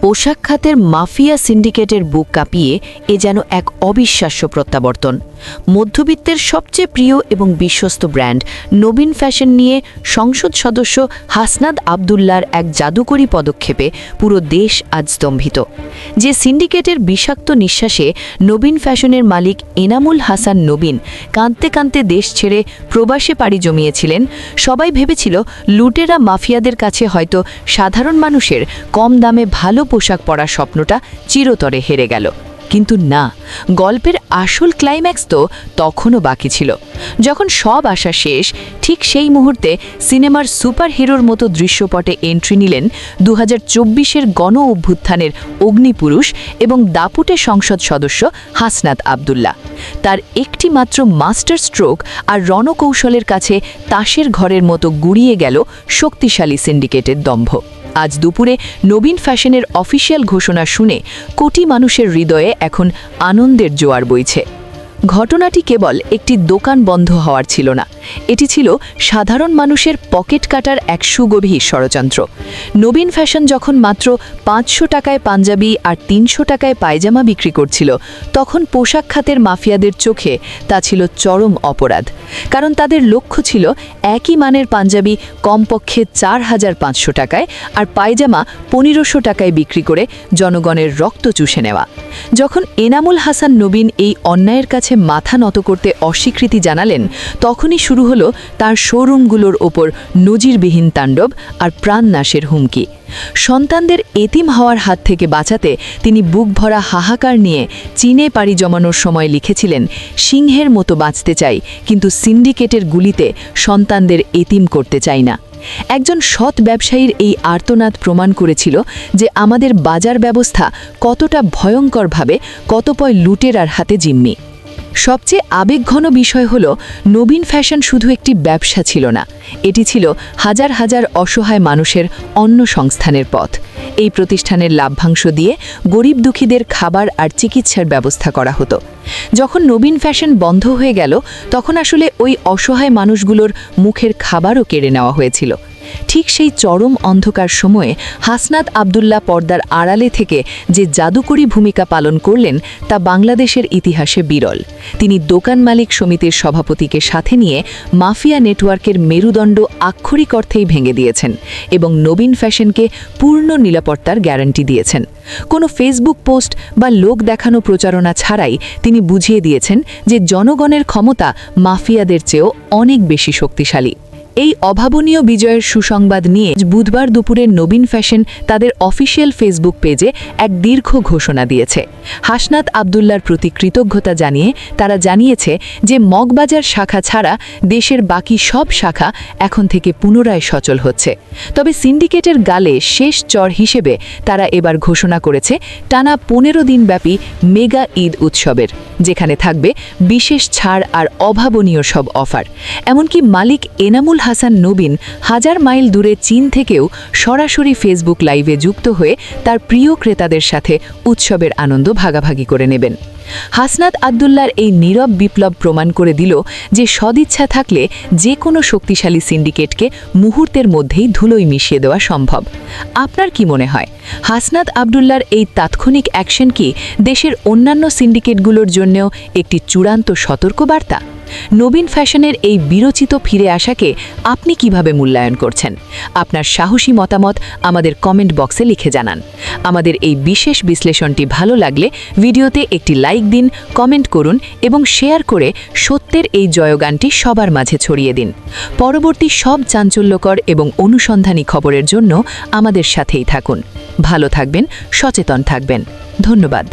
পোশাক খাতের মাফিয়া সিন্ডিকেটের বুক কাঁপিয়ে এ যেন এক অবিশ্বাস্য প্রত্যাবর্তন। মধ্যবিত্তের সবচেয়ে প্রিয় এবং বিশ্বস্ত ব্র্যান্ড নবীন ফ্যাশন নিয়ে সংসদ সদস্য হাসনাত আবদুল্লার এক জাদুকরী পদক্ষেপে পুরো দেশ আজ স্তম্ভিত। যে সিন্ডিকেটের বিষাক্ত নিঃশ্বাসে নবীন ফ্যাশনের মালিক এনামুল হাসান নবীন কাঁদতে কাঁদতে দেশ ছেড়ে প্রবাসে পাড়ি জমিয়েছিলেন, সবাই ভেবেছিল লুটেরা মাফিয়াদের কাছে হয়তো সাধারণ মানুষের কম দামে ভালো পোশাক পরার স্বপ্নটা চিরতরে হেরে গেল। কিন্তু না, গল্পের আসল ক্লাইম্যাক্স তো তখনও বাকি ছিল। যখন সব আশা শেষ, ঠিক সেই মুহূর্তে সিনেমার সুপারহিরোর মতো দৃশ্যপটে এন্ট্রি নিলেন 2024-এর গণ অভ্যুত্থানের অগ্নিপুরুষ এবং দাপুটে সংসদ সদস্য হাসনাত আবদুল্লাহ। তার একটি মাত্র মাস্টার স্ট্রোক আর রণকৌশলের কাছে তাসের ঘরের মতো গুড়িয়ে গেল শক্তিশালী সিন্ডিকেটের দম্ভ। আজ দুপুরে নবীন ফ্যাশনের অফিসিয়াল ঘোষণা শুনে কোটি মানুষের হৃদয়ে এখন আনন্দের জোয়ার বইছে। ঘটনাটি কেবল একটি দোকান বন্ধ হওয়ার ছিল না, এটি ছিল সাধারণ মানুষের পকেট কাটার এক সুগভীর ষড়যন্ত্র। নবীন ফ্যাশন যখন মাত্র 500 টাকায় পাঞ্জাবি আর 300 টাকায় পায়জামা বিক্রি করছিল, তখন পোশাক খাতের মাফিয়াদের চোখে তা ছিল চরম অপরাধ। কারণ তাদের লক্ষ্য ছিল একই মানের পাঞ্জাবি কমপক্ষে 4500 টাকায় আর পায়জামা 1500 টাকায় বিক্রি করে জনগণের রক্ত চুষে নেওয়া। যখন এনামুল হাসান নবীন এই অন্যায়ের কাছে মাথা নত করতে অস্বীকৃতি জানালেন, তখনই শুরু হলো তার শোরুমগুলোর ওপর নজিরবিহীন তাণ্ডব আর প্রাণনাশের হুমকি। সন্তানদের এতিম হওয়ার হাত থেকে বাঁচাতে তিনি বুক ভরা হাহাকার নিয়ে চীনে পাড়ি জমানোর সময় লিখেছিলেন, সিংহের মতো বাঁচতে চাই, কিন্তু সিন্ডিকেটের গুলিতে সন্তানদের এতিম করতে চাই না। একজন সৎ ব্যবসায়ীর এই আর্তনাদ প্রমাণ করেছিল যে আমাদের বাজার ব্যবস্থা কতটা ভয়ঙ্করভাবে কতপয় লুটেরার হাতে জিম্মি। সবচেয়ে আবেগঘন বিষয় হল, নবীন ফ্যাশন শুধু একটি ব্যবসা ছিল না, এটি ছিল হাজার হাজার অসহায় মানুষের অন্ন সংস্থানের পথ। এই প্রতিষ্ঠানের লাভ্যাংশ দিয়ে গরিব দুঃখীদের খাবার আর চিকিৎসার ব্যবস্থা করা হতো। যখন নবীন ফ্যাশন বন্ধ হয়ে গেল, তখন আসলে ওই অসহায় মানুষগুলোর মুখের খাবারও কেড়ে নেওয়া হয়েছিল। ঠিক সেই চরম অন্ধকার সময়ে হাসনাত আবদুল্লাহ পর্দার আড়ালে থেকে যে জাদুকরী ভূমিকা পালন করলেন, তা বাংলাদেশের ইতিহাসে বিরল। তিনি দোকান মালিক সমিতির সভাপতিকে সাথে নিয়ে মাফিয়া নেটওয়ার্কের মেরুদণ্ড আক্ষরিক অর্থেই ভেঙে দিয়েছেন এবং নবীন ফ্যাশনকে পূর্ণ নিরাপত্তার গ্যারান্টি দিয়েছেন। কোনো ফেসবুক পোস্ট বা লোক দেখানো প্রচারণা ছাড়াই তিনি বুঝিয়ে দিয়েছেন যে জনগণের ক্ষমতা মাফিয়াদের চেয়েও অনেক বেশি শক্তিশালী। এই অভাবনীয় বিজয়ের সুসংবাদ নিয়ে বুধবার দুপুরে নবীন ফ্যাশন তাদের অফিসিয়াল ফেসবুক পেজে এক দীর্ঘ ঘোষণা দিয়েছে। হাসনাত আবদুল্লার প্রতি কৃতজ্ঞতা জানিয়ে তারা জানিয়েছে যে মগবাজার শাখা ছাড়া দেশের বাকি সব শাখা এখন থেকে পুনরায় সচল হচ্ছে। তবে সিন্ডিকেটের গালে শেষ চড় হিসেবে তারা এবার ঘোষণা করেছে টানা 15 দিনব্যাপী মেগা ঈদ উৎসবের, যেখানে থাকবে বিশেষ ছাড় আর অভাবনীয় সব অফার। এমনকি মালিক এনামুল হাসান নবীন হাজার মাইল দূরে চীন থেকেও সরাসরি ফেসবুক লাইভে যুক্ত হয়ে তার প্রিয় ক্রেতাদের সাথে উৎসবের আনন্দ ভাগাভাগি করে নেবেন। হাসনাত আবদুল্লার এই নীরব বিপ্লব প্রমাণ করে দিল যে সদিচ্ছা থাকলে যে কোনো শক্তিশালী সিন্ডিকেটকে মুহূর্তের মধ্যেই ধুলোয় মিশিয়ে দেওয়া সম্ভব। আপনার কি মনে হয়, হাসনাত আবদুল্লার এই তাৎক্ষণিক অ্যাকশন কি দেশের অন্যান্য সিন্ডিকেটগুলোর জন্যও একটি চূড়ান্ত সতর্কবার্তা? নবীন ফ্যাশনের এই বিরচিত ফিরে আসাকে আপনি কিভাবে মূল্যায়ন করছেন? আপনার সাহসী মতামত আমাদের কমেন্ট বক্সে লিখে জানান। আমাদের এই বিশেষ বিশ্লেষণটি ভালো লাগলে ভিডিওতে একটি লাইক দিন, কমেন্ট করুন এবং শেয়ার করে সত্যের এই জয়গানটি সবার মাঝে ছড়িয়ে দিন। পরবর্তী সব চাঞ্চল্যকর এবং অনুসন্ধানী খবরের জন্য আমাদের সাথেই থাকুন। ভালো থাকবেন, সচেতন থাকবেন। ধন্যবাদ।